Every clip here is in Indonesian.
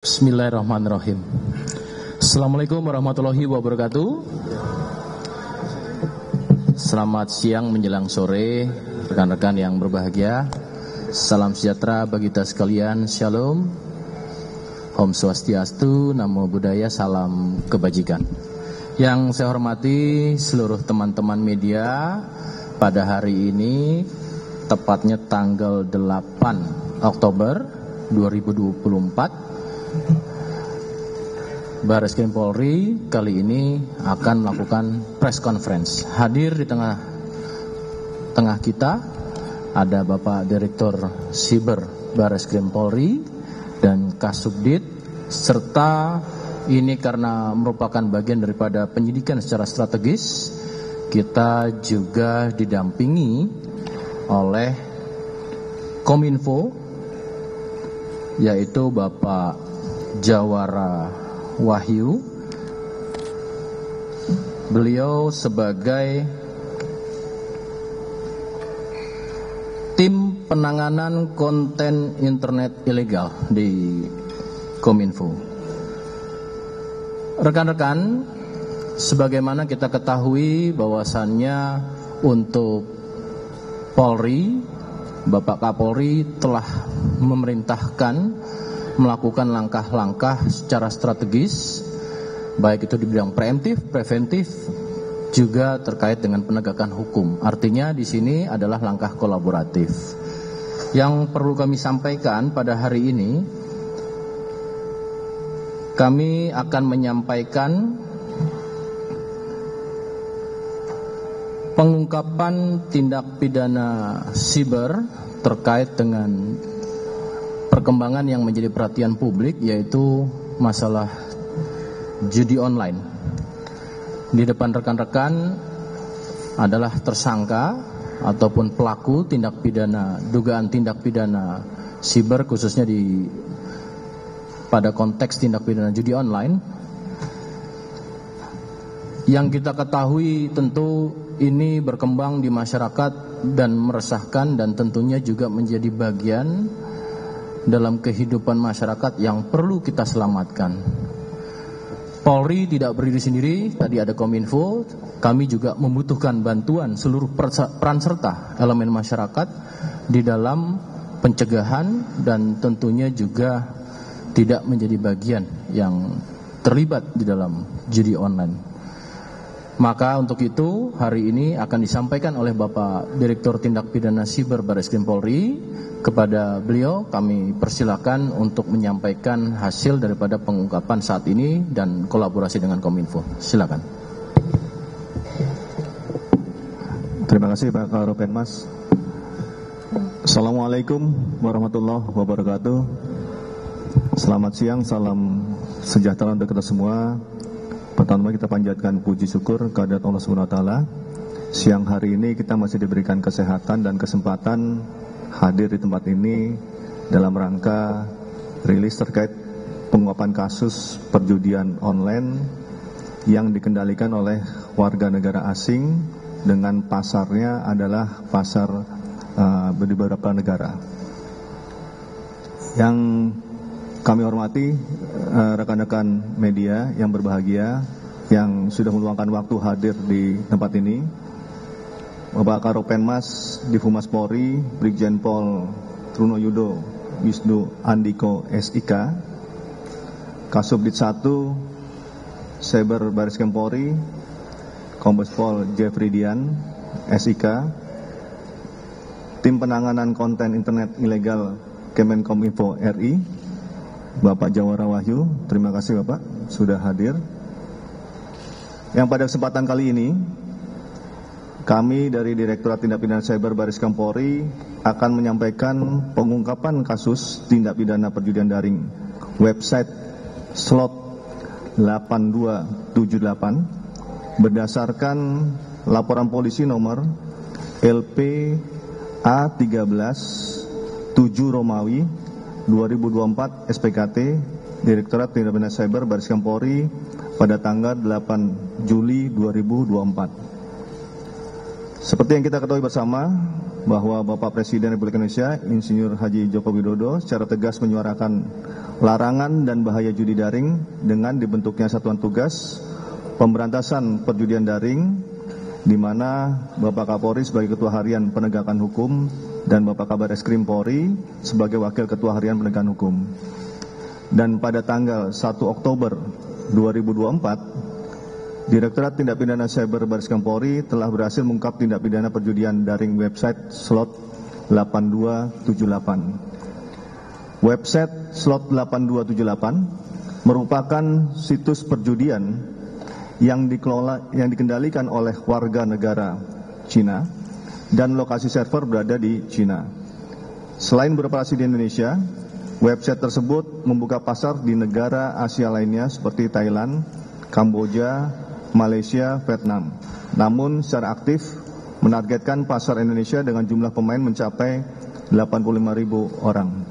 Bismillahirrahmanirrahim. Assalamualaikum warahmatullahi wabarakatuh. Selamat siang menjelang sore, rekan-rekan yang berbahagia. Salam sejahtera bagi kita sekalian. Shalom. Om Swastiastu, Namo Buddhaya, salam kebajikan. Yang saya hormati seluruh teman-teman media, pada hari ini tepatnya tanggal 8 Oktober 2024, Barreskrim Polri kali ini akan melakukan press conference. Hadir di tengah kita ada Bapak Direktur Siber Barreskrim Polri dan Kasubdit, serta ini karena merupakan bagian daripada penyidikan secara strategis, kita juga didampingi oleh Kominfo, yaitu Bapak Jawara Wahyu. Beliau sebagai tim penanganan konten internet ilegal di Kominfo. Rekan-rekan, sebagaimana kita ketahui bahwasannya untuk Polri, Bapak Kapolri telah memerintahkan melakukan langkah-langkah secara strategis, baik itu di bidang preemptif, preventif, juga terkait dengan penegakan hukum. Artinya di sini adalah langkah kolaboratif. Yang perlu kami sampaikan pada hari ini, kami akan menyampaikan pengungkapan tindak pidana siber terkait dengan perkembangan yang menjadi perhatian publik, yaitu masalah judi online. Di depan rekan-rekan adalah tersangka ataupun pelaku tindak pidana, dugaan tindak pidana siber, khususnya pada konteks tindak pidana judi online. Yang kita ketahui tentu ini berkembang di masyarakat dan meresahkan, dan tentunya juga menjadi bagian dalam kehidupan masyarakat yang perlu kita selamatkan. Polri tidak berdiri sendiri, tadi ada Kominfo, kami juga membutuhkan bantuan seluruh peran serta elemen masyarakat di dalam pencegahan dan tentunya juga tidak menjadi bagian yang terlibat di dalam judi online. Maka untuk itu hari ini akan disampaikan oleh Bapak Direktur Tindak Pidana Siber Barreskrim Polri. Kepada beliau kami persilakan untuk menyampaikan hasil daripada pengungkapan saat ini dan kolaborasi dengan Kominfo. Silakan. Terima kasih Pak Karopenmas. Assalamualaikum warahmatullahi wabarakatuh. Selamat siang, salam sejahtera untuk kita semua. Pertama kita panjatkan puji syukur kehadirat Allah SWT. Siang hari ini kita masih diberikan kesehatan dan kesempatan hadir di tempat ini dalam rangka rilis terkait pengungkapan kasus perjudian online yang dikendalikan oleh warga negara asing dengan pasarnya adalah pasar di beberapa negara. Yang kami hormati rekan-rekan media yang berbahagia yang sudah meluangkan waktu hadir di tempat ini. Bapak Karopenmas Divhumas Polri Brigjen Pol Trunoyudo Wisnu Andiko SIK, Kasubdit 1 Siber Barreskrim Polri Kombes Pol Jeffrey Dian SIK, Tim Penanganan Konten Internet Ilegal Kemenkominfo RI, Bapak Jawara Wahyu. Terima kasih Bapak sudah hadir. Yang pada kesempatan kali ini kami dari Direktorat Tindak Pidana Cyber Barreskrim Polri akan menyampaikan pengungkapan kasus tindak pidana perjudian daring website slot 8278 berdasarkan laporan polisi nomor LP A13 7 Romawi 2024 SPKT Direktorat Tindak Pidana Cyber Barreskrim Polri pada tanggal 8 Juli 2024. Seperti yang kita ketahui bersama bahwa Bapak Presiden Republik Indonesia Insinyur Haji Joko Widodo secara tegas menyuarakan larangan dan bahaya judi daring dengan dibentuknya Satuan Tugas Pemberantasan Perjudian Daring, di mana Bapak Kapolri sebagai Ketua Harian Penegakan Hukum dan Bapak Kabar Eskrim Polri sebagai Wakil Ketua Harian Penegakan Hukum. Dan pada tanggal 1 Oktober 2024, Direktorat Tindak Pidana Cyber Barreskrim Polri telah berhasil mengungkap tindak pidana perjudian daring website slot 8278. Website slot 8278 merupakan situs perjudian yang dikendalikan oleh warga negara Cina dan lokasi server berada di Cina. Selain beroperasi di Indonesia, website tersebut membuka pasar di negara Asia lainnya seperti Thailand, Kamboja, Malaysia, Vietnam. Namun secara aktif menargetkan pasar Indonesia dengan jumlah pemain mencapai 85.000 orang.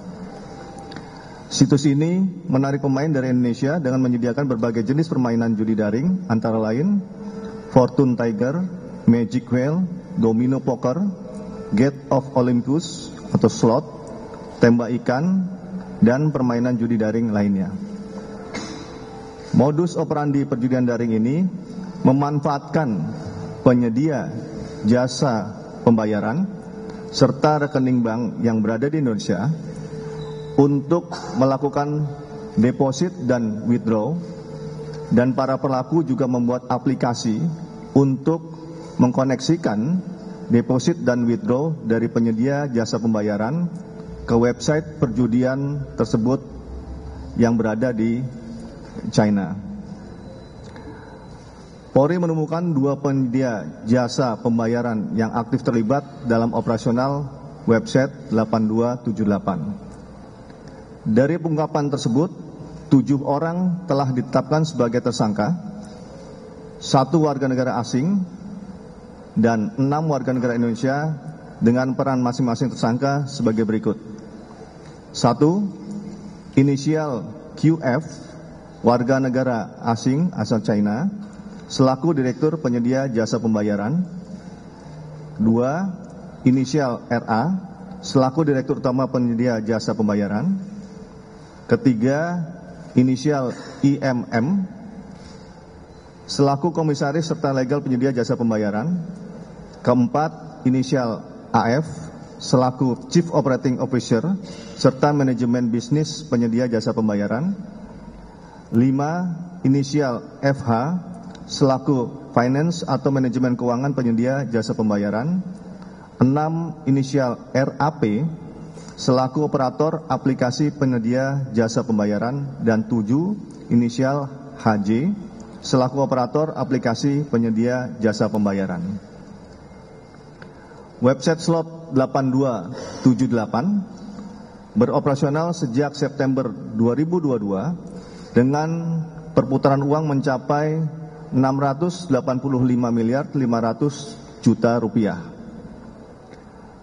Situs ini menarik pemain dari Indonesia dengan menyediakan berbagai jenis permainan judi daring, antara lain Fortune Tiger, Magic Wheel, Domino Poker, Gate of Olympus atau slot, tembak ikan, dan permainan judi daring lainnya. Modus operandi perjudian daring ini memanfaatkan penyedia jasa pembayaran serta rekening bank yang berada di Indonesia untuk melakukan deposit dan withdraw, dan para pelaku juga membuat aplikasi untuk mengkoneksikan deposit dan withdraw dari penyedia jasa pembayaran ke website perjudian tersebut yang berada di China. Polri menemukan 2 penyedia jasa pembayaran yang aktif terlibat dalam operasional website 8278. Dari pengungkapan tersebut, 7 orang telah ditetapkan sebagai tersangka, 1 warga negara asing, dan 6 warga negara Indonesia dengan peran masing-masing tersangka sebagai berikut. 1. Inisial QF, warga negara asing asal China, selaku Direktur Penyedia Jasa Pembayaran. 2. Inisial RA, selaku Direktur Utama Penyedia Jasa Pembayaran. 3. Inisial IMM, selaku Komisaris serta Legal Penyedia Jasa Pembayaran. 4. Inisial AF, selaku Chief Operating Officer serta Manajemen Bisnis Penyedia Jasa Pembayaran. 5. Inisial FH, selaku Finance atau Manajemen Keuangan Penyedia Jasa Pembayaran. 6. Inisial RAP, selaku Operator Aplikasi Penyedia Jasa Pembayaran. Dan 7. Inisial HJ, selaku Operator Aplikasi Penyedia Jasa Pembayaran. Website slot 8278 beroperasional sejak September 2022 dengan perputaran uang mencapai 685.500.000.000 rupiah.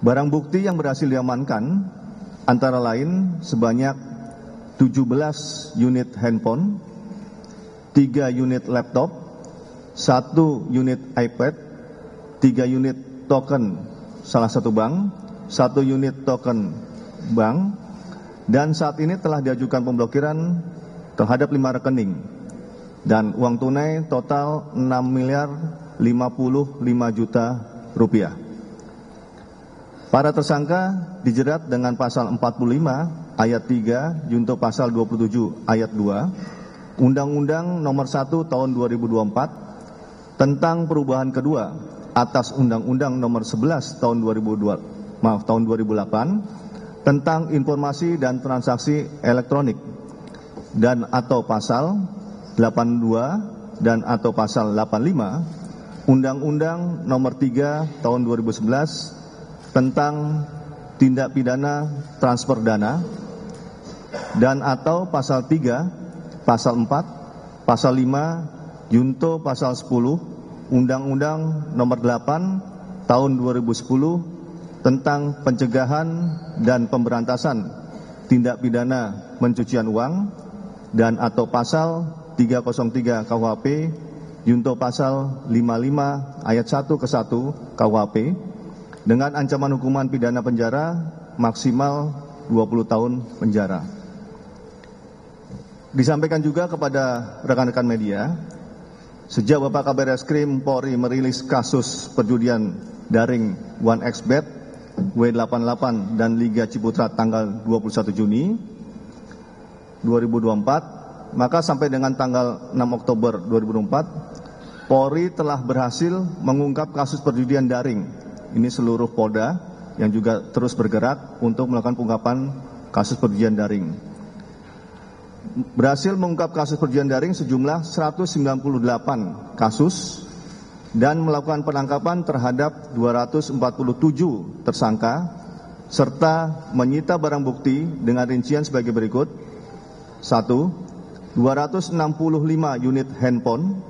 Barang bukti yang berhasil diamankan antara lain sebanyak 17 unit handphone, 3 unit laptop, 1 unit iPad, 3 unit token salah satu bank, 1 unit token bank, dan saat ini telah diajukan pemblokiran terhadap 5 rekening. Dan uang tunai total 6.055.000.000 rupiah. Para tersangka dijerat dengan pasal 45 ayat 3 junto pasal 27 ayat 2 Undang-Undang nomor 1 tahun 2024 tentang perubahan kedua atas Undang-Undang nomor 11 tahun 2008 tentang informasi dan transaksi elektronik, dan atau pasal 82 dan atau pasal 85 Undang-Undang nomor 3 tahun 2011 tentang tindak pidana transfer dana, dan atau pasal 3, pasal 4, pasal 5 junto pasal 10 Undang-Undang nomor 8 tahun 2010 tentang pencegahan dan pemberantasan tindak pidana pencucian uang, dan atau pasal 303 KUHP junto pasal 55 ayat 1 ke 1 KUHP dengan ancaman hukuman pidana penjara maksimal 20 tahun penjara. Disampaikan juga kepada rekan-rekan media, sejak Bapak Kabar Eskrim Polri merilis kasus perjudian daring 1xBet, W88 dan Liga Ciputra tanggal 21 Juni 2024, maka sampai dengan tanggal 6 Oktober 2024, Polri telah berhasil mengungkap kasus perjudian daring. Ini seluruh Polda yang juga terus bergerak untuk melakukan pengungkapan kasus perjudian daring. Berhasil mengungkap kasus perjudian daring sejumlah 198 kasus dan melakukan penangkapan terhadap 247 tersangka serta menyita barang bukti dengan rincian sebagai berikut. 1. 265 unit handphone,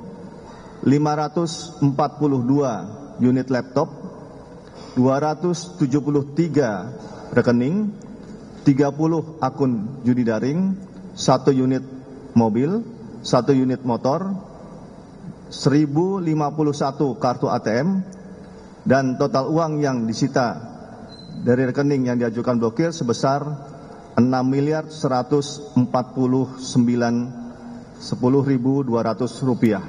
542 unit laptop, 273 rekening, 30 akun judi daring, 1 unit mobil, 1 unit motor, 1051 kartu ATM, dan total uang yang disita dari rekening yang diajukan blokir sebesar 6.149.10.200 rupiah.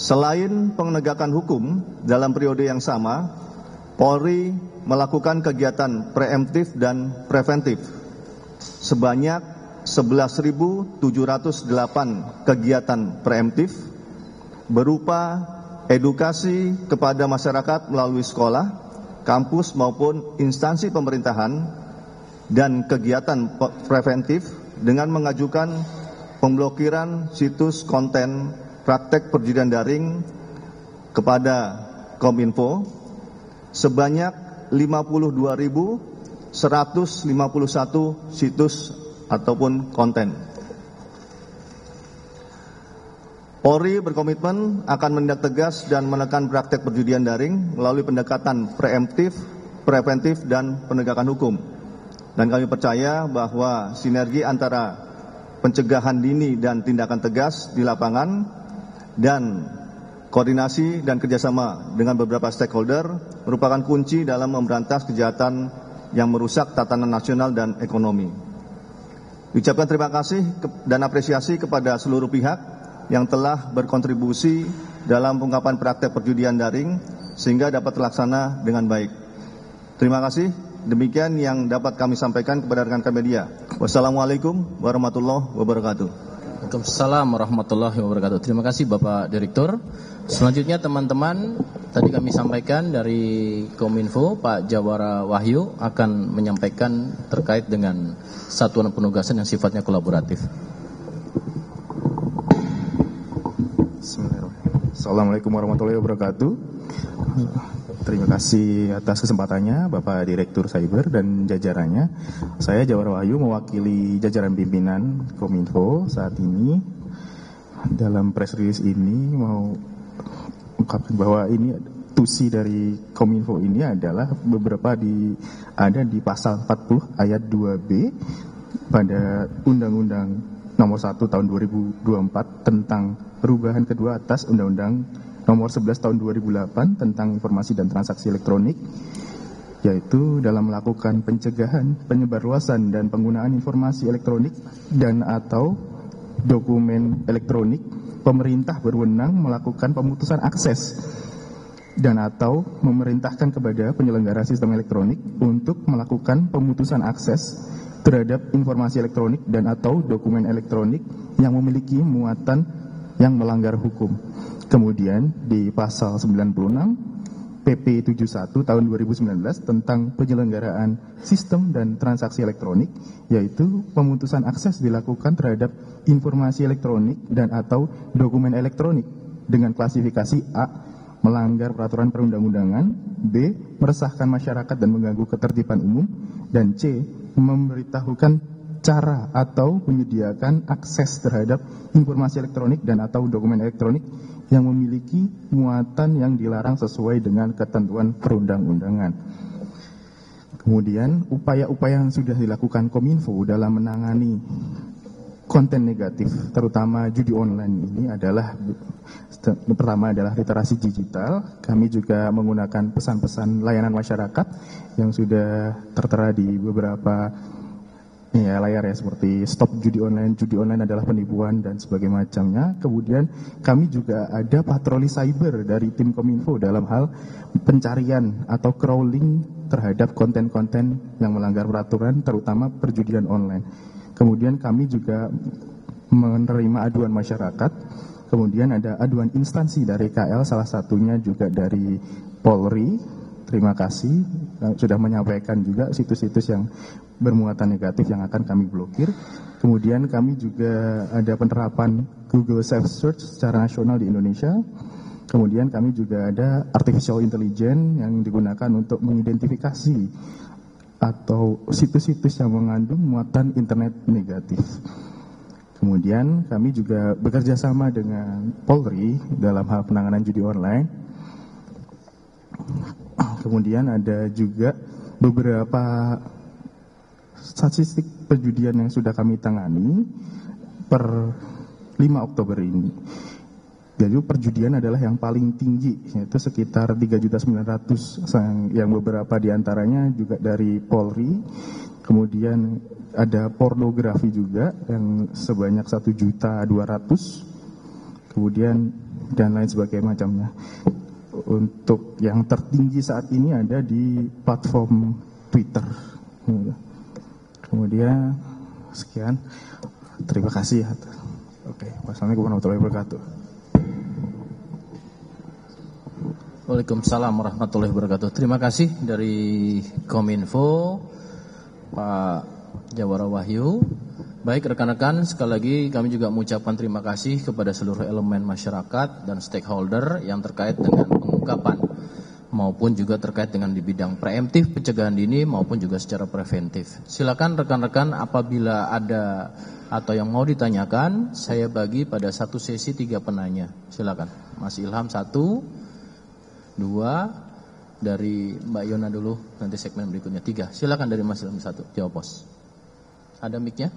Selain penegakan hukum dalam periode yang sama, Polri melakukan kegiatan preemptif dan preventif sebanyak 11.708 kegiatan preemptif berupa edukasi kepada masyarakat melalui sekolah, kampus maupun instansi pemerintahan, dan kegiatan preventif dengan mengajukan pemblokiran situs konten praktek perjudian daring kepada Kominfo sebanyak 52.151 situs ataupun konten. Polri berkomitmen akan menindak tegas dan menekan praktek perjudian daring melalui pendekatan preemptif, preventif, dan penegakan hukum. Dan kami percaya bahwa sinergi antara pencegahan dini dan tindakan tegas di lapangan dan koordinasi dan kerjasama dengan beberapa stakeholder merupakan kunci dalam memberantas kejahatan yang merusak tatanan nasional dan ekonomi. Ucapkan terima kasih dan apresiasi kepada seluruh pihak yang telah berkontribusi dalam pengungkapan praktek perjudian daring sehingga dapat terlaksana dengan baik. Terima kasih. Demikian yang dapat kami sampaikan kepada rekan-rekan media. Wassalamualaikum warahmatullahi wabarakatuh. Waalaikumsalam warahmatullahi wabarakatuh. Terima kasih Bapak Direktur. Selanjutnya teman-teman, tadi kami sampaikan dari Kominfo, Pak Jawara Wahyu akan menyampaikan terkait dengan satuan penugasan yang sifatnya kolaboratif. Assalamualaikum warahmatullahi wabarakatuh. Terima kasih atas kesempatannya Bapak Direktur Cyber dan jajarannya. Saya Jawara Wahyu mewakili jajaran pimpinan Kominfo saat ini. Dalam press release ini mau ungkapkan bahwa ini tusi dari Kominfo ini adalah beberapa ada di pasal 40 ayat 2B pada Undang-Undang Nomor 1 Tahun 2024 tentang perubahan kedua atas Undang-Undang Nomor 11 Tahun 2008 tentang informasi dan transaksi elektronik, yaitu dalam melakukan pencegahan, penyebarluasan dan penggunaan informasi elektronik dan atau dokumen elektronik, pemerintah berwenang melakukan pemutusan akses dan atau memerintahkan kepada penyelenggara sistem elektronik untuk melakukan pemutusan akses terhadap informasi elektronik dan atau dokumen elektronik yang memiliki muatan yang melanggar hukum. Kemudian di pasal 96 PP 71 tahun 2019 tentang penyelenggaraan sistem dan transaksi elektronik, yaitu pemutusan akses dilakukan terhadap informasi elektronik dan atau dokumen elektronik dengan klasifikasi A, melanggar peraturan perundang-undangan, B, meresahkan masyarakat dan mengganggu ketertiban umum, dan C, memberitahukan cara atau menyediakan akses terhadap informasi elektronik dan atau dokumen elektronik yang memiliki muatan yang dilarang sesuai dengan ketentuan perundang-undangan. Kemudian upaya-upaya yang sudah dilakukan Kominfo dalam menangani konten negatif, terutama judi online ini adalah pertama adalah literasi digital. Kami juga menggunakan pesan-pesan layanan masyarakat yang sudah tertera di beberapa layar ya, seperti stop judi online adalah penipuan dan sebagainya macamnya. Kemudian kami juga ada patroli cyber dari tim Kominfo dalam hal pencarian atau crawling terhadap konten-konten yang melanggar peraturan, terutama perjudian online. Kemudian kami juga menerima aduan masyarakat, kemudian ada aduan instansi dari KL, salah satunya juga dari Polri. Terima kasih sudah menyampaikan juga situs-situs yang bermuatan negatif yang akan kami blokir. Kemudian kami juga ada penerapan Google Safe Search secara nasional di Indonesia. Kemudian kami juga ada artificial intelligence yang digunakan untuk mengidentifikasi atau situs-situs yang mengandung muatan internet negatif. Kemudian kami juga bekerja sama dengan Polri dalam hal penanganan judi online. Kemudian ada juga beberapa statistik perjudian yang sudah kami tangani per 5 Oktober ini. Jadi perjudian adalah yang paling tinggi, yaitu sekitar 3.900.000 yang beberapa diantaranya juga dari Polri. Kemudian ada pornografi juga yang sebanyak 1.200.000. Kemudian dan lain sebagainya macamnya. Untuk yang tertinggi saat ini ada di platform Twitter. Kemudian sekian, terima kasih. Oke, wassalamualaikum warahmatullahi wabarakatuh. Waalaikumsalam warahmatullahi wabarakatuh. Terima kasih dari Kominfo, Pak Jawara Wahyu. Baik rekan-rekan, sekali lagi kami juga mengucapkan terima kasih kepada seluruh elemen masyarakat dan stakeholder yang terkait dengan pengungkapan maupun juga terkait dengan di bidang preemptif, pencegahan dini maupun juga secara preventif. Silakan rekan-rekan apabila ada atau yang mau ditanyakan, saya bagi pada satu sesi 3 penanya. Silakan. Mas Ilham 1, 2, dari Mbak Yona dulu, nanti segmen berikutnya 3. Silakan dari Mas Ilham 1, jawab bos. Ada mic-nya?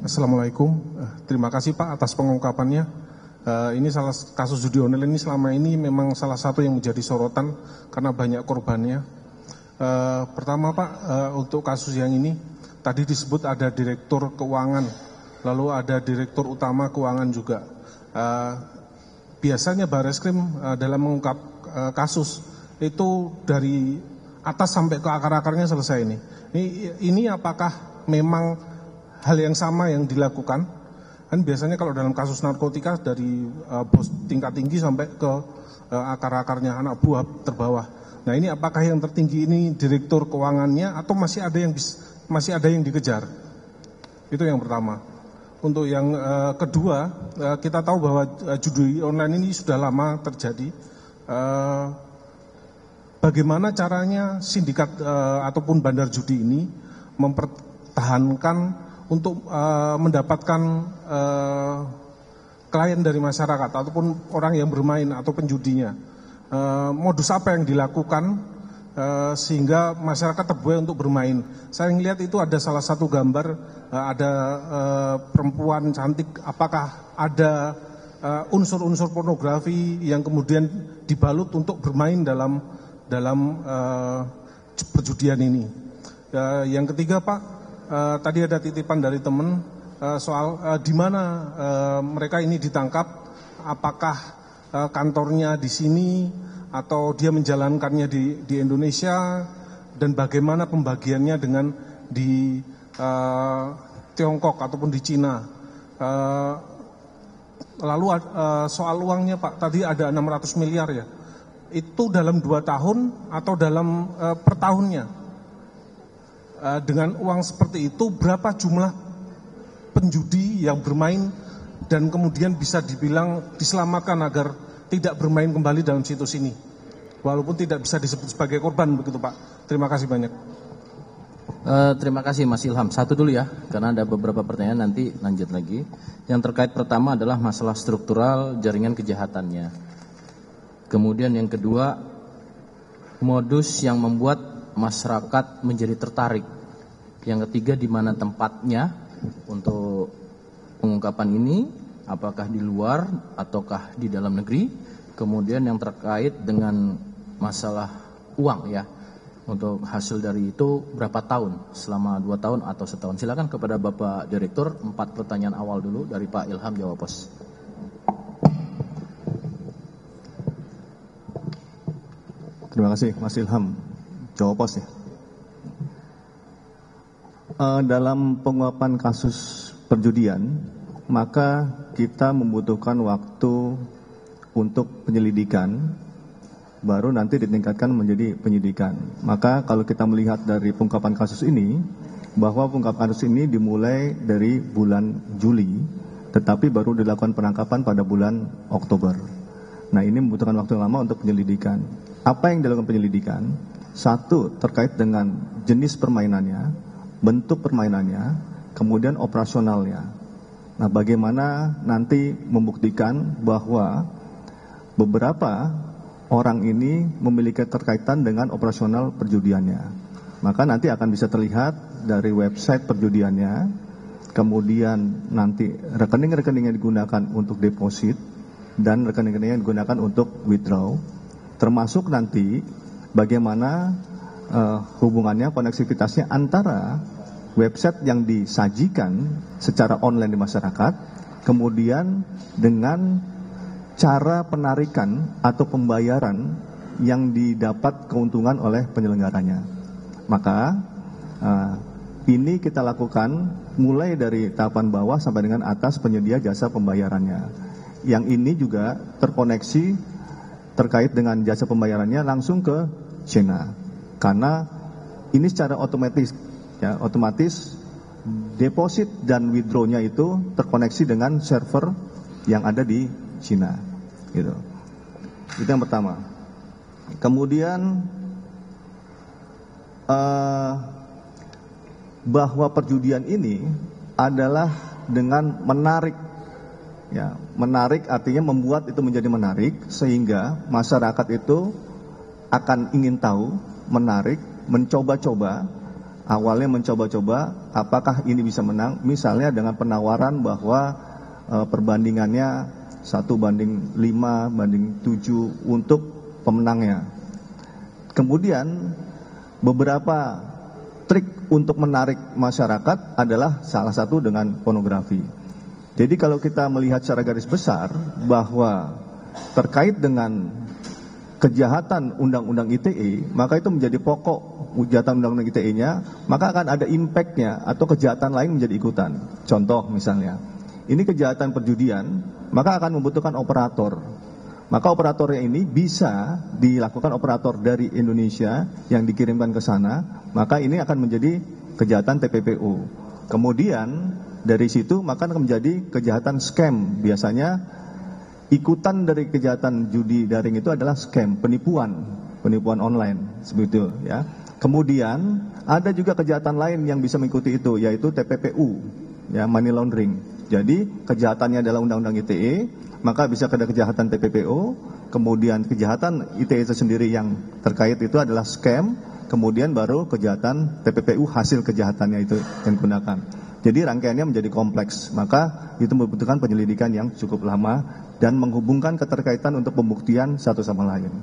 Assalamualaikum, terima kasih Pak atas pengungkapannya. Ini kasus judi online ini selama ini memang salah satu yang menjadi sorotan karena banyak korbannya. Pertama Pak, untuk kasus yang ini tadi disebut ada direktur keuangan, lalu ada direktur utama keuangan juga. Biasanya Barreskrim dalam mengungkap kasus itu dari atas sampai ke akar-akarnya selesai ini. Ini apakah memang hal yang sama yang dilakukan? Kan biasanya kalau dalam kasus narkotika dari bos tingkat tinggi sampai ke akar-akarnya anak buah terbawah. Nah ini apakah yang tertinggi ini direktur keuangannya atau masih ada yang dikejar? Itu yang pertama. Untuk yang kedua, kita tahu bahwa judi online ini sudah lama terjadi. Bagaimana caranya sindikat ataupun bandar judi ini mempertahankan untuk mendapatkan klien dari masyarakat ataupun orang yang bermain atau penjudinya. Modus apa yang dilakukan sehingga masyarakat terbuai untuk bermain. Saya melihat itu ada salah satu gambar, ada perempuan cantik, apakah ada unsur-unsur pornografi yang kemudian dibalut untuk bermain dalam perjudian ini. Yang ketiga Pak, tadi ada titipan dari teman soal di mana mereka ini ditangkap, apakah kantornya di sini atau dia menjalankannya di Indonesia, dan bagaimana pembagiannya dengan di Tiongkok ataupun di Cina. Lalu soal uangnya Pak, tadi ada 600 miliar ya, itu dalam 2 tahun atau dalam per tahunnya? Dengan uang seperti itu berapa jumlah penjudi yang bermain dan kemudian bisa dibilang diselamatkan agar tidak bermain kembali dalam situs ini, walaupun tidak bisa disebut sebagai korban, begitu Pak. Terima kasih banyak. Terima kasih Mas Ilham. Satu dulu ya, karena ada beberapa pertanyaan, nanti lanjut lagi. Yang terkait pertama adalah masalah struktural jaringan kejahatannya. Kemudian yang kedua, modus yang membuat masyarakat menjadi tertarik. Yang ketiga, di mana tempatnya untuk pengungkapan ini, apakah di luar ataukah di dalam negeri. Kemudian yang terkait dengan masalah uang ya, untuk hasil dari itu berapa tahun, selama 2 tahun atau setahun. Silakan kepada Bapak Direktur, 4 pertanyaan awal dulu dari Pak Ilham, jawab pos. Terima kasih Mas Ilham, jawab pos ya. Dalam penguapan kasus perjudian, maka kita membutuhkan waktu untuk penyelidikan, baru nanti ditingkatkan menjadi penyidikan. Maka kalau kita melihat dari pengungkapan kasus ini, bahwa pengungkapan kasus ini dimulai dari bulan Juli, tetapi baru dilakukan penangkapan pada bulan Oktober. Nah, ini membutuhkan waktu yang lama untuk penyelidikan. Apa yang dilakukan penyelidikan? Satu, terkait dengan jenis permainannya, bentuk permainannya, kemudian operasionalnya. Nah, bagaimana nanti membuktikan bahwa beberapa orang ini memiliki keterkaitan dengan operasional perjudiannya. Maka nanti akan bisa terlihat dari website perjudiannya, kemudian nanti rekening-rekening yang digunakan untuk deposit dan rekening-rekening yang digunakan untuk withdraw, termasuk nanti bagaimana hubungannya, koneksivitasnya antara website yang disajikan secara online di masyarakat, kemudian dengan cara penarikan atau pembayaran yang didapat keuntungan oleh penyelenggaranya. Maka ini kita lakukan mulai dari tahapan bawah sampai dengan atas penyedia jasa pembayarannya. Yang ini juga terkoneksi terkait dengan jasa pembayarannya langsung ke China. Karena ini secara otomatis ya, otomatis deposit dan withdraw-nya itu terkoneksi dengan server yang ada di Cina, gitu. Itu yang pertama. Kemudian bahwa perjudian ini adalah dengan menarik, ya, menarik artinya membuat itu menjadi menarik sehingga masyarakat itu akan ingin tahu, menarik, mencoba-coba. Awalnya mencoba-coba apakah ini bisa menang, misalnya dengan penawaran bahwa perbandingannya 1:5, 1:7 untuk pemenangnya. Kemudian beberapa trik untuk menarik masyarakat adalah salah satu dengan pornografi. Jadi kalau kita melihat secara garis besar bahwa terkait dengan kejahatan Undang-Undang ITE, maka itu menjadi pokok kejahatan Undang-Undang ITE-nya, maka akan ada impact-nya atau kejahatan lain menjadi ikutan. Contoh misalnya, ini kejahatan perjudian, maka akan membutuhkan operator. Maka operatornya ini bisa dilakukan operator dari Indonesia yang dikirimkan ke sana, maka ini akan menjadi kejahatan TPPU. Kemudian dari situ maka akan menjadi kejahatan scam. Biasanya ikutan dari kejahatan judi daring itu adalah scam, penipuan online, seperti itu ya. Kemudian ada juga kejahatan lain yang bisa mengikuti itu, yaitu TPPU, ya, money laundering. Jadi kejahatannya adalah Undang-Undang ITE, maka bisa ada kejahatan TPPU, kemudian kejahatan ITE itu sendiri yang terkait itu adalah scam, kemudian baru kejahatan TPPU hasil kejahatannya itu yang digunakan. Jadi rangkaiannya menjadi kompleks, maka itu membutuhkan penyelidikan yang cukup lama dan menghubungkan keterkaitan untuk pembuktian satu sama lain.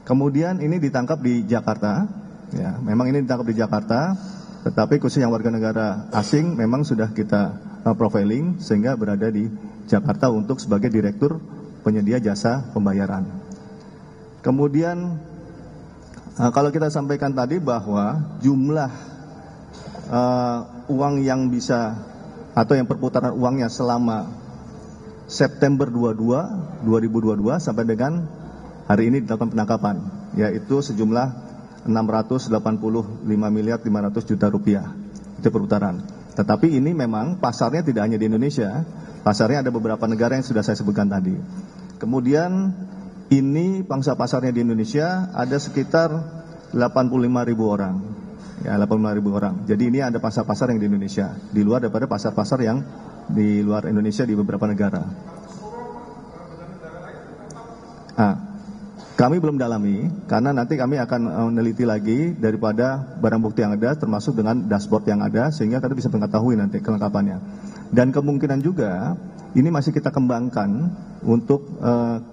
Kemudian ini ditangkap di Jakarta, ya, memang ini ditangkap di Jakarta, tetapi khusus yang warga negara asing memang sudah kita profiling sehingga berada di Jakarta untuk sebagai direktur penyedia jasa pembayaran. Kemudian kalau kita sampaikan tadi bahwa jumlah uang yang bisa atau yang perputaran uangnya selama September 2022 sampai dengan hari ini dilakukan penangkapan, yaitu sejumlah 685.500.000.000 juta rupiah itu perputaran. Tetapi ini memang pasarnya tidak hanya di Indonesia, pasarnya ada beberapa negara yang sudah saya sebutkan tadi. Kemudian ini pangsa pasarnya di Indonesia ada sekitar 85.000 orang. Ya, 85.000 orang. Jadi ini ada pasar-pasar yang di Indonesia, di luar daripada pasar-pasar yang di luar Indonesia di beberapa negara. Kami belum dalami, karena nanti kami akan meneliti lagi daripada barang bukti yang ada, termasuk dengan dashboard yang ada, sehingga kita bisa mengetahui nanti kelengkapannya. Dan kemungkinan juga, ini masih kita kembangkan untuk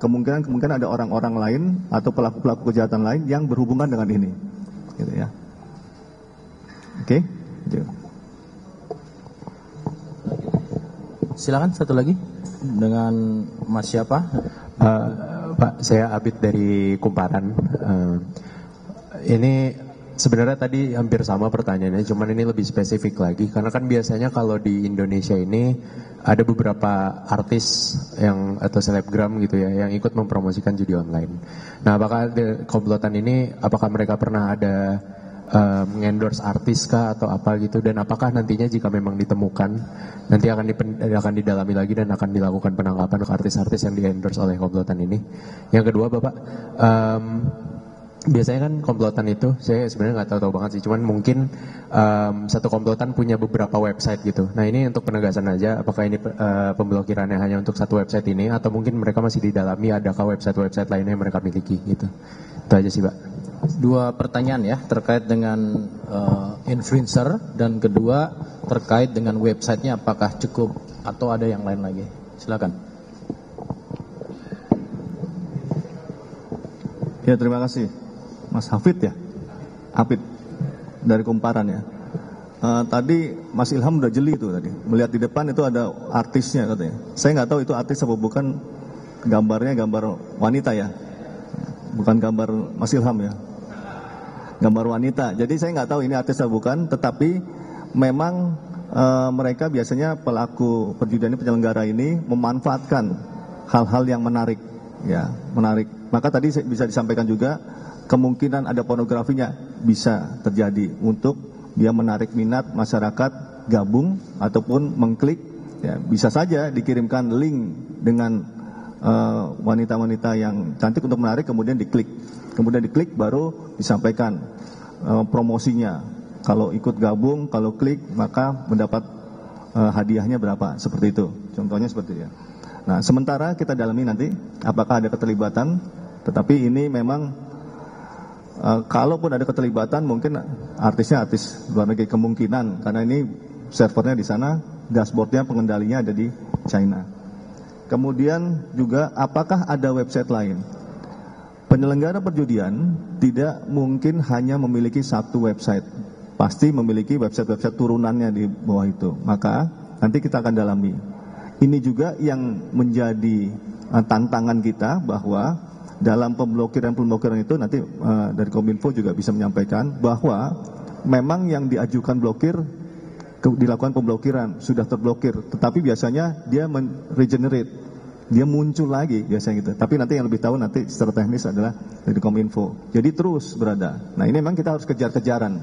kemungkinan ada orang-orang lain atau pelaku-pelaku kejahatan lain yang berhubungan dengan ini. Gitu ya. Oke? Silakan satu lagi dengan Mas siapa? Pak, saya Abid dari Kumparan. Ini sebenarnya tadi hampir sama pertanyaannya, cuman ini lebih spesifik lagi. Karena kan biasanya kalau di Indonesia ini ada beberapa artis yang atau selebgram gitu ya, yang ikut mempromosikan judi online. Nah, apakah komplotan ini, apakah mereka pernah ada mengendorse artis kah atau apa gitu, dan apakah nantinya jika memang ditemukan nanti akan didalami lagi dan akan dilakukan penangkapan untuk artis-artis yang di-endorse oleh komplotan ini. Yang kedua Bapak, biasanya kan komplotan itu saya sebenarnya nggak tahu banget sih, cuman mungkin satu komplotan punya beberapa website gitu. Nah, ini untuk penegasan aja, apakah ini pemblokirannya hanya untuk satu website ini atau mungkin mereka masih didalami adakah website-website lainnya yang mereka miliki gitu. Itu aja sih Pak. Dua pertanyaan ya, terkait dengan influencer, dan kedua terkait dengan websitenya apakah cukup atau ada yang lain lagi. Silakan. Ya, terima kasih Mas Hafid ya, Hafid dari Kumparan ya. Tadi Mas Ilham udah jeli itu tadi, melihat di depan itu ada artisnya katanya. Saya nggak tahu itu artis apa bukan, gambarnya gambar wanita ya, bukan gambar Mas Ilham ya, gambar wanita. Jadi saya nggak tahu ini artis atau bukan, tetapi memang mereka biasanya pelaku perjudian penyelenggara ini memanfaatkan hal-hal yang menarik, ya menarik. Maka tadi bisa disampaikan juga kemungkinan ada pornografinya bisa terjadi untuk dia menarik minat masyarakat gabung ataupun mengklik. Ya, bisa saja dikirimkan link dengan wanita-wanita yang cantik untuk menarik, kemudian diklik baru disampaikan promosinya. Kalau ikut gabung, kalau klik maka mendapat hadiahnya berapa, seperti itu. Contohnya seperti itu. Nah, sementara kita dalami nanti apakah ada keterlibatan, tetapi ini memang kalaupun ada keterlibatan mungkin artisnya artis luar negeri kemungkinan, karena ini servernya di sana, dashboardnya pengendalinya ada di China. Kemudian juga apakah ada website lain? Penyelenggara perjudian tidak mungkin hanya memiliki satu website, pasti memiliki website-website turunannya di bawah itu. Maka nanti kita akan dalami. Ini juga yang menjadi tantangan kita, bahwa dalam pemblokiran itu nanti dari Kominfo juga bisa menyampaikan bahwa memang yang diajukan blokir dilakukan pemblokiran, sudah terblokir, tetapi biasanya dia regenerate, dia muncul lagi biasanya gitu. Tapi nanti yang lebih tahu nanti secara teknis adalah dari Kominfo. Jadi terus berada. Nah, ini memang kita harus kejar-kejaran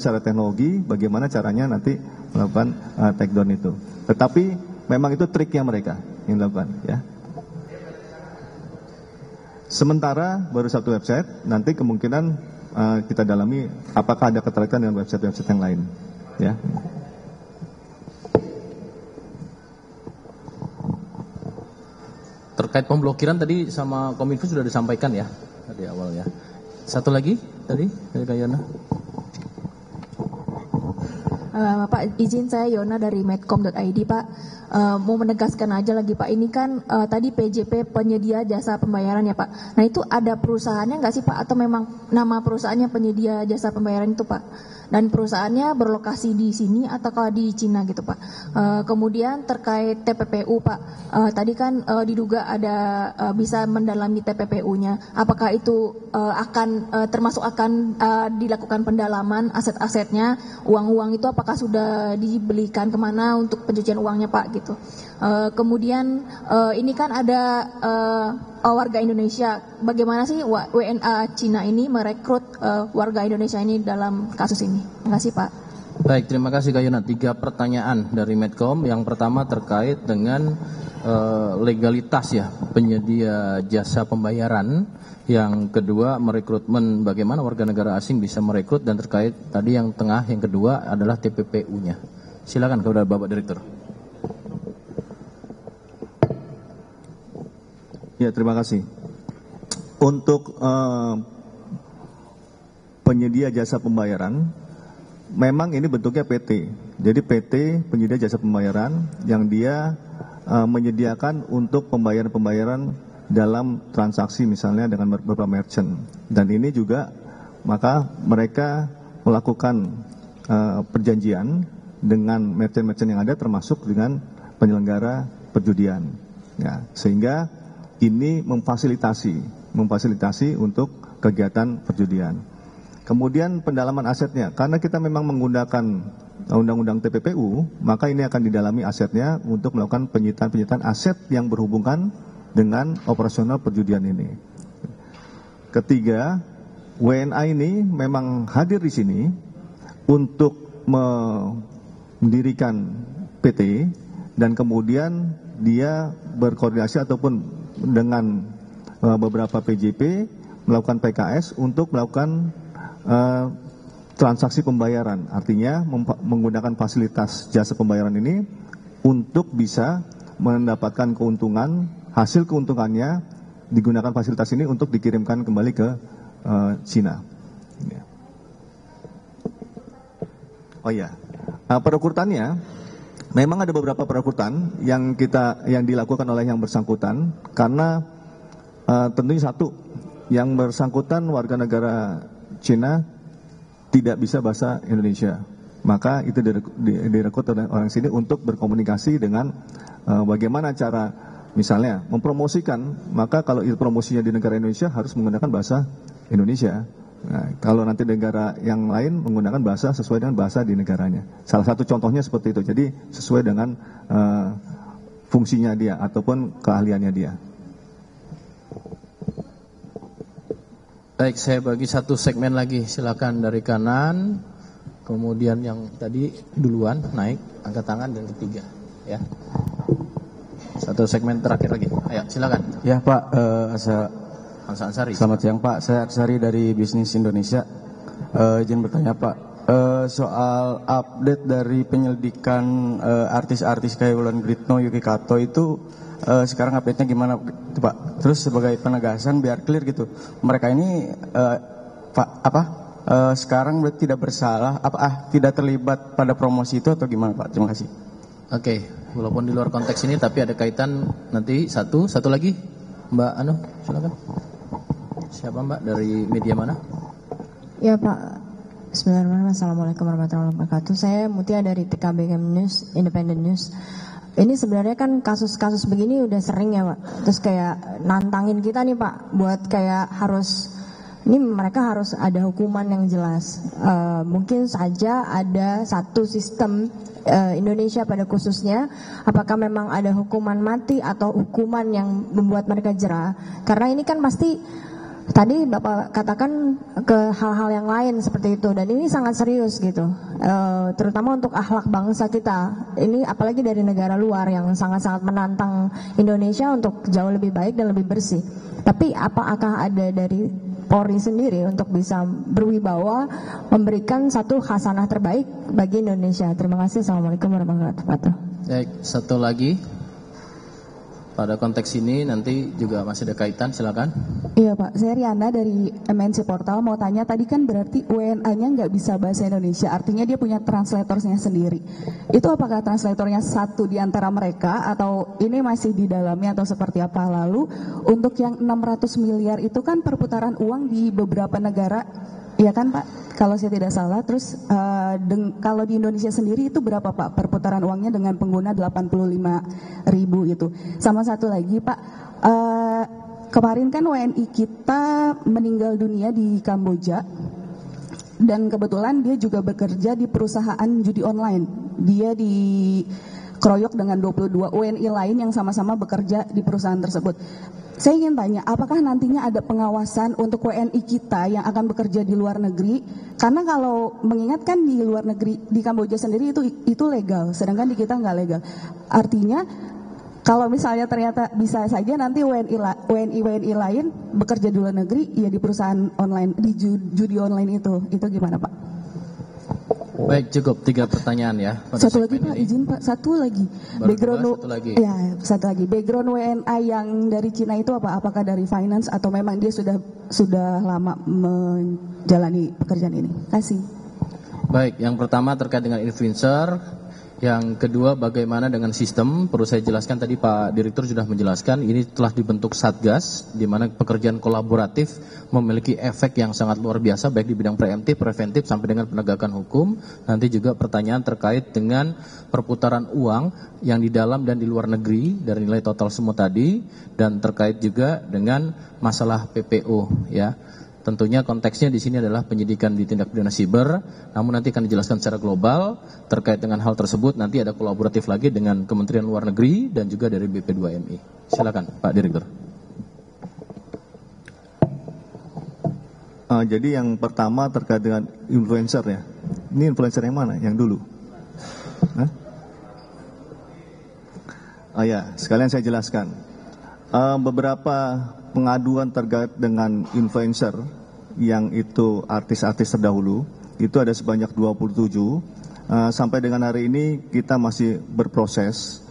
secara teknologi, bagaimana caranya nanti melakukan takedown itu. Tetapi memang itu triknya mereka yang dilakukan ya. Sementara baru satu website, nanti kemungkinan kita dalami apakah ada keterkaitan dengan website-website yang lain ya. Terkait pemblokiran tadi sama Kominfo sudah disampaikan ya tadi awal ya. Satu lagi tadi dari Kak Yona. Pak, izin saya Yona dari medcom.id Pak. Mau menegaskan aja lagi Pak, ini kan tadi PJP penyedia jasa pembayaran ya Pak. Nah, itu ada perusahaannya nggak sih Pak, atau memang nama perusahaannya penyedia jasa pembayaran itu Pak? Dan perusahaannya berlokasi di sini ataukah di Cina gitu Pak? Kemudian terkait TPPU Pak, tadi kan diduga ada bisa mendalami TPPU-nya. Apakah itu akan termasuk akan dilakukan pendalaman aset-asetnya, uang-uang itu apakah sudah dibelikan kemana untuk pencucian uangnya Pak gitu. Kemudian ini kan ada warga Indonesia, bagaimana sih WNA Cina ini merekrut warga Indonesia ini dalam kasus ini? Terima kasih Pak. Baik, terima kasih Kak Yona. 3 pertanyaan dari Medcom. Yang pertama terkait dengan legalitas ya penyedia jasa pembayaran. Yang kedua merekrutmen, bagaimana warga negara asing bisa merekrut, dan terkait tadi yang tengah, yang kedua adalah TPPU-nya. Silakan kepada Bapak Direktur. Ya, terima kasih. Untuk penyedia jasa pembayaran, memang ini bentuknya PT. Jadi PT penyedia jasa pembayaran yang dia menyediakan untuk pembayaran-pembayaran dalam transaksi misalnya dengan beberapa merchant. Dan ini juga maka mereka melakukan perjanjian dengan merchant-merchant yang ada, termasuk dengan penyelenggara perjudian. Ya, sehingga ini memfasilitasi untuk kegiatan perjudian. Kemudian pendalaman asetnya, karena kita memang menggunakan undang-undang TPPU, maka ini akan didalami asetnya untuk melakukan penyitaan aset yang berhubungan dengan operasional perjudian ini. Ketiga, WNA ini memang hadir di sini untuk mendirikan PT, dan kemudian dia berkoordinasi ataupun dengan beberapa PJP melakukan PKS untuk melakukan transaksi pembayaran. Artinya menggunakan fasilitas jasa pembayaran ini untuk bisa mendapatkan keuntungan, hasil keuntungannya digunakan fasilitas ini untuk dikirimkan kembali ke Cina. Oh ya, perekrutannya memang ada beberapa perekrutan yang dilakukan oleh yang bersangkutan, karena tentunya satu, yang bersangkutan warga negara Cina tidak bisa bahasa Indonesia, maka itu direkrut oleh orang sini untuk berkomunikasi dengan bagaimana cara misalnya mempromosikan. Maka kalau promosinya di negara Indonesia harus menggunakan bahasa Indonesia. Nah, kalau nanti negara yang lain menggunakan bahasa sesuai dengan bahasa di negaranya. Salah satu contohnya seperti itu. Jadi sesuai dengan fungsinya dia ataupun keahliannya dia. Baik, saya bagi satu segmen lagi. Silakan dari kanan, kemudian yang tadi duluan naik, angkat tangan, dan ketiga. Ya, satu segmen terakhir lagi. Ayo, silakan. Ya Pak, Ansari. Selamat siang Pak, saya Arsari dari Bisnis Indonesia. Izin bertanya Pak, soal update dari penyelidikan artis-artis kayak Wulan Guritno, Yuki Kato itu sekarang update-nya gimana Pak? Terus sebagai penegasan biar clear gitu, mereka ini sekarang berarti tidak bersalah, tidak terlibat pada promosi itu atau gimana Pak? Terima kasih. Oke, walaupun di luar konteks ini tapi ada kaitan nanti satu lagi, Mbak Anu, silakan. Siapa Mbak, dari media mana? Ya Pak, Bismillahirrahmanirrahim. Assalamualaikum warahmatullahi wabarakatuh. Saya Mutia dari TKBM News, Independent News. Ini sebenarnya kan kasus-kasus begini udah sering ya Pak. Terus kayak nantangin kita nih Pak, buat kayak ini mereka harus ada hukuman yang jelas. Mungkin saja ada satu sistem Indonesia pada khususnya, apakah memang ada hukuman mati atau hukuman yang membuat mereka jera. Karena ini kan pasti tadi Bapak katakan ke hal-hal yang lain seperti itu, dan ini sangat serius gitu, terutama untuk akhlak bangsa kita. Ini apalagi dari negara luar yang sangat-sangat menantang Indonesia untuk jauh lebih baik dan lebih bersih. Tapi apakah ada dari Polri sendiri untuk bisa berwibawa memberikan satu khasanah terbaik bagi Indonesia? Terima kasih. Assalamualaikum warahmatullahi wabarakatuh. Baik, satu lagi. Pada konteks ini nanti juga masih ada kaitan, silakan. Iya Pak, saya Riana dari MNC Portal. Mau tanya, tadi kan berarti WNA-nya nggak bisa bahasa Indonesia, artinya dia punya translatornya sendiri. Itu apakah translatornya satu di antara mereka atau ini masih di dalamnya atau seperti apa? Lalu untuk yang 600 miliar itu kan perputaran uang di beberapa negara, iya kan Pak? Kalau saya tidak salah. Terus kalau di Indonesia sendiri itu berapa Pak perputaran uangnya dengan pengguna 85.000 itu? Sama satu lagi Pak, kemarin kan WNI kita meninggal dunia di Kamboja, dan kebetulan dia juga bekerja di perusahaan judi online. Dia di dikeroyok dengan 22 WNI lain yang sama-sama bekerja di perusahaan tersebut. Saya ingin tanya, apakah nantinya ada pengawasan untuk WNI kita yang akan bekerja di luar negeri? Karena kalau mengingatkan di luar negeri, di Kamboja sendiri itu legal, sedangkan di kita nggak legal. Artinya, kalau misalnya ternyata bisa saja nanti WNI lain bekerja di luar negeri, ya di perusahaan online, di judi online itu gimana Pak? Baik, cukup 3 pertanyaan ya. Satu lagi Pak, izin Pak, satu lagi. Satu lagi. Ya, satu lagi. Background WNA yang dari Cina itu apa? Apakah dari finance atau memang dia sudah lama menjalani pekerjaan ini? Terima kasih. Baik, yang pertama terkait dengan influencer. Yang kedua, bagaimana dengan sistem? Perlu saya jelaskan, tadi Pak Direktur sudah menjelaskan, ini telah dibentuk Satgas, di mana pekerjaan kolaboratif memiliki efek yang sangat luar biasa, baik di bidang preemptif, preventif, sampai dengan penegakan hukum. Nanti juga pertanyaan terkait dengan perputaran uang yang di dalam dan di luar negeri, dari nilai total semua tadi, dan terkait juga dengan masalah PPO, ya. Tentunya konteksnya di sini adalah penyidikan di tindak pidana siber, namun nanti akan dijelaskan secara global terkait dengan hal tersebut. Nanti ada kolaboratif lagi dengan Kementerian Luar Negeri dan juga dari BP2MI. Silakan Pak Direktur. Jadi yang pertama terkait dengan influencer ya. Ini influencer yang mana? Yang dulu? Ya, sekalian saya jelaskan. Beberapa pengaduan terkait dengan influencer yang itu artis-artis terdahulu itu ada sebanyak 27. Sampai dengan hari ini kita masih berproses.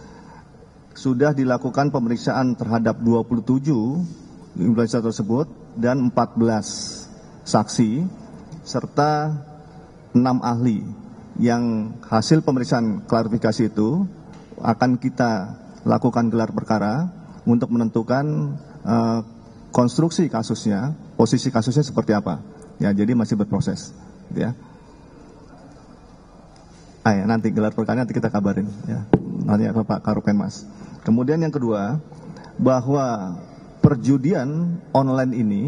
Sudah dilakukan pemeriksaan terhadap 27 influencer tersebut dan 14 saksi serta 6 ahli yang hasil pemeriksaan klarifikasi itu akan kita lakukan gelar perkara untuk menentukan konstruksi kasusnya, posisi kasusnya seperti apa. Ya, jadi masih berproses, ya. Ya, nanti gelar perkara nanti kita kabarin, ya. Nanti Pak Karopenmas. Kemudian yang kedua, bahwa perjudian online ini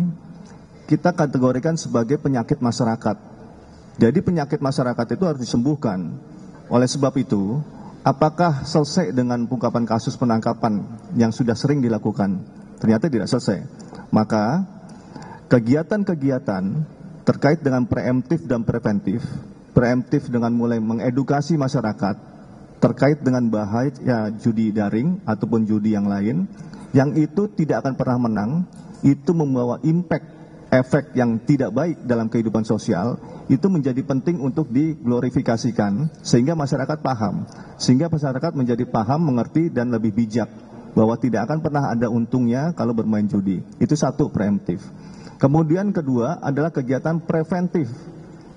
kita kategorikan sebagai penyakit masyarakat. Jadi penyakit masyarakat itu harus disembuhkan. Oleh sebab itu, apakah selesai dengan pengungkapan kasus penangkapan yang sudah sering dilakukan? Ternyata tidak selesai. Maka kegiatan-kegiatan terkait dengan preemptif dan preventif dengan mulai mengedukasi masyarakat terkait dengan bahaya judi daring ataupun judi yang lain, yang itu tidak akan pernah menang, itu membawa efek yang tidak baik dalam kehidupan sosial, itu menjadi penting untuk diglorifikasikan sehingga masyarakat paham, sehingga masyarakat menjadi paham, mengerti dan lebih bijak bahwa tidak akan pernah ada untungnya kalau bermain judi. Itu satu, preemptif. Kemudian kedua adalah kegiatan preventif,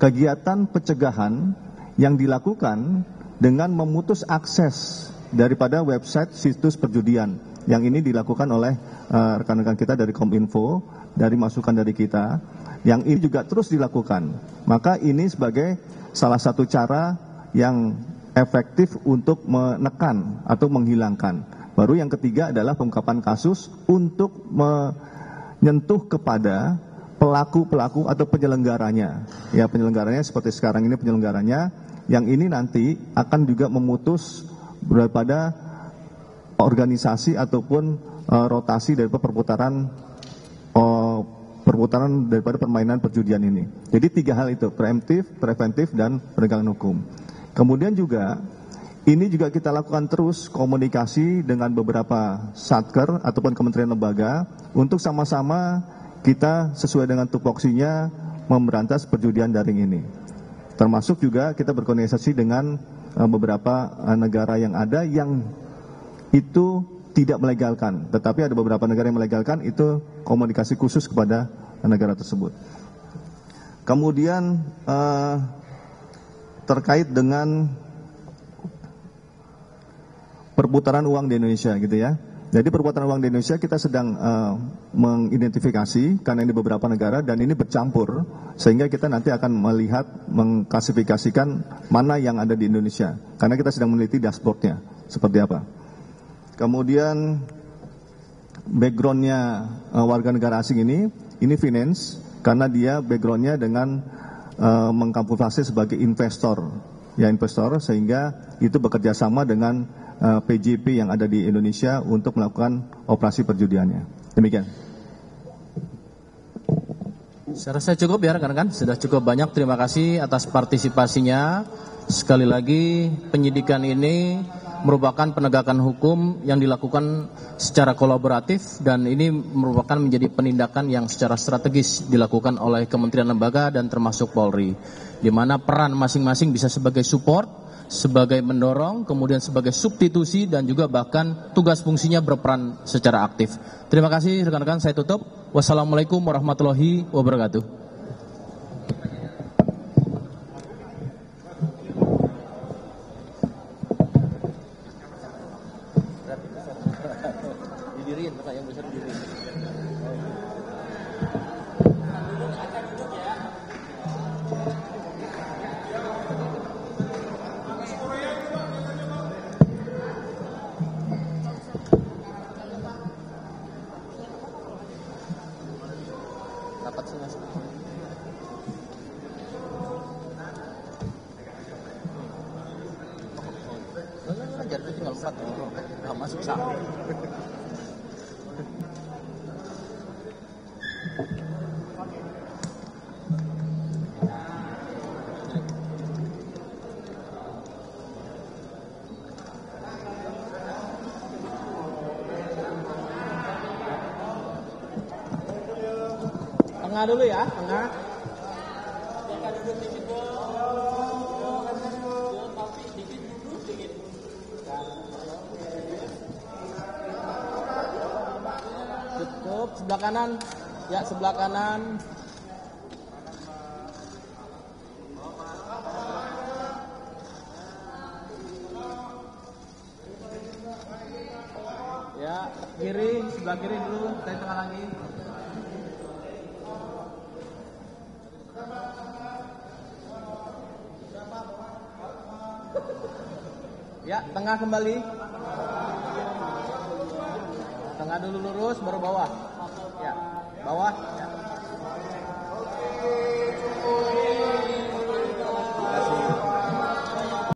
kegiatan pencegahan yang dilakukan dengan memutus akses daripada website situs perjudian. Yang ini dilakukan oleh rekan-rekan kita dari Kominfo, dari masukan dari kita, yang ini juga terus dilakukan. Maka ini sebagai salah satu cara yang efektif untuk menekan atau menghilangkan. Baru yang ketiga adalah pengungkapan kasus untuk menyentuh kepada pelaku-pelaku atau penyelenggaranya. Ya, penyelenggaranya seperti sekarang ini penyelenggaranya, yang ini nanti akan juga memutus daripada organisasi ataupun rotasi dari perputaran daripada permainan perjudian ini. Jadi 3 hal itu, preemptif, preventif, dan penegakan hukum. Kemudian juga ini juga kita lakukan terus komunikasi dengan beberapa satker ataupun kementerian lembaga untuk sama-sama kita sesuai dengan tupoksinya memberantas perjudian daring ini. Termasuk juga kita berkoordinasi dengan beberapa negara yang ada yang itu tidak melegalkan, tetapi ada beberapa negara yang melegalkan, itu komunikasi khusus kepada negara tersebut. Kemudian terkait dengan perputaran uang di Indonesia gitu ya. Jadi perputaran uang di Indonesia kita sedang mengidentifikasi karena ini beberapa negara dan ini bercampur, sehingga kita nanti akan melihat mengklasifikasikan mana yang ada di Indonesia karena kita sedang meneliti dashboardnya seperti apa. Kemudian backgroundnya warga negara asing ini finance karena dia backgroundnya dengan mengkamuflase sebagai investor, ya investor, sehingga itu bekerja sama dengan PJP yang ada di Indonesia untuk melakukan operasi perjudiannya. Demikian. Saya rasa cukup ya rekan-rekan, sudah cukup banyak. Terima kasih atas partisipasinya. Sekali lagi, penyidikan ini merupakan penegakan hukum yang dilakukan secara kolaboratif dan ini merupakan menjadi penindakan yang secara strategis dilakukan oleh Kementerian Lembaga dan termasuk Polri, di mana peran masing-masing bisa sebagai support, sebagai mendorong, kemudian sebagai substitusi dan juga bahkan tugas fungsinya berperan secara aktif. Terima kasih rekan-rekan, saya tutup. Wassalamualaikum warahmatullahi wabarakatuh. Tengah dulu ya, tengah. Cukup, sebelah kanan. Ya, sebelah kanan. Ya, kiri, sebelah kiri dulu, saya tengah lagi. Ya, tengah kembali. Tengah dulu lurus, baru bawah. Ya, bawah. Ya.